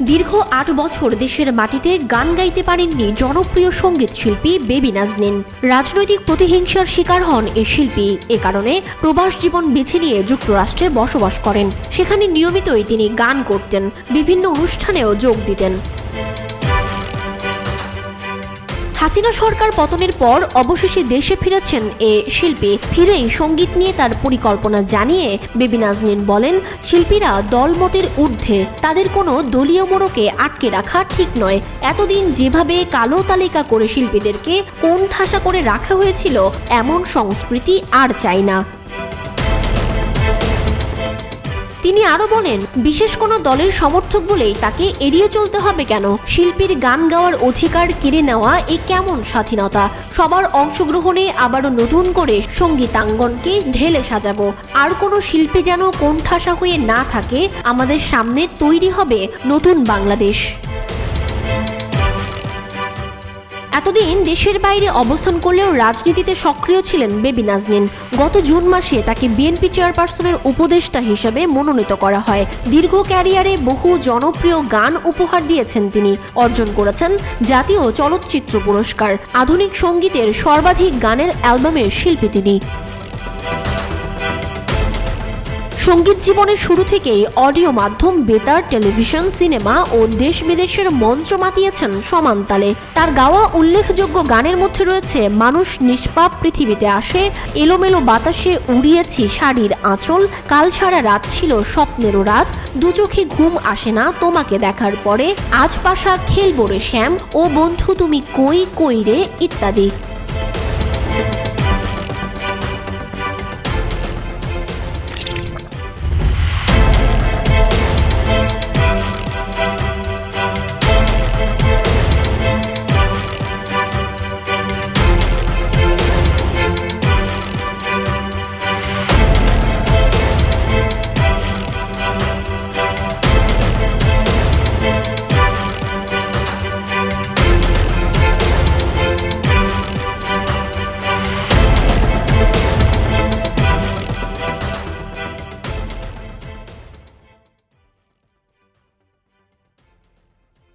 দীর্ঘ ৮ বছর দেশের মাটিতে গান গাইতে পারেননি জনপ্রিয় সঙ্গীত শিল্পী বেবী নাজনীন। রাজনৈতিক প্রতিহিংসার শিকার হন এই শিল্পী। এ কারণে প্রবাস জীবন বেছে নিয়ে যুক্তরাষ্ট্রে বসবাস করেন। সেখানে নিয়মিতই তিনি গান করতেন, বিভিন্ন অনুষ্ঠানেও যোগ দিতেন। হাসিনা সরকার পতনের পর অবশেষে দেশে ফিরেছেন এ শিল্পী। ফিরেই সঙ্গীত নিয়ে তার পরিকল্পনা জানিয়ে বেবী নাজনীন বলেন, শিল্পীরা দলমতের ঊর্ধ্বে, তাদের কোনো দলীয় মোড়কে আটকে রাখা ঠিক নয়। এতদিন যেভাবে কালো তালিকা করে শিল্পীদেরকে কোণঠাসা করে রাখা হয়েছিল, এমন সংস্কৃতি আর চাই না। তিনি আরো বলেন, বিশেষ কোনো দলের সমর্থক বলেই তাকে এড়িয়ে চলতে হবে কেন? শিল্পীর গান গাওয়ার অধিকার কেড়ে নেওয়া এ কেমন স্বাধীনতা? সবার অংশগ্রহণে আবারও নতুন করে সঙ্গীতাঙ্গনকে ঢেলে সাজাবো। আর কোনো শিল্পী যেন কোণঠাসা হয়ে না থাকে। আমাদের সামনে তৈরি হবে নতুন বাংলাদেশ। এতদিন দেশের বাইরে অবস্থান করলেও রাজনীতিতে সক্রিয় ছিলেন বেবী নাজনীন। গত জুন মাসে তাকে বিএনপি চেয়ারপারসনের উপদেষ্টা হিসেবে মনোনীত করা হয়। দীর্ঘ ক্যারিয়ারে বহু জনপ্রিয় গান উপহার দিয়েছেন তিনি। অর্জন করেছেন জাতীয় চলচ্চিত্র পুরস্কার। আধুনিক সঙ্গীতের সর্বাধিক গানের অ্যালবামের শিল্পী তিনি। সঙ্গীত জীবনের শুরু থেকেই অডিও মাধ্যম, বেতার, টেলিভিশন, সিনেমা ও দেশ বিদেশের মঞ্চ মাতিয়েছেন সমান তালে। তার গাওয়া উল্লেখযোগ্য গানের মধ্যে রয়েছে মানুষ নিষ্পাপ পৃথিবীতে আসে, এলোমেলো বাতাসে উড়িয়েছি শাড়ির আঁচল, কাল সারা রাত ছিল স্বপ্নেরও রাত, দু চোখে ঘুম আসে না তোমাকে দেখার পরে, আজ পাশা খেলবো রে শ্যাম, ও বন্ধু তুমি কই কই রে ইত্যাদি।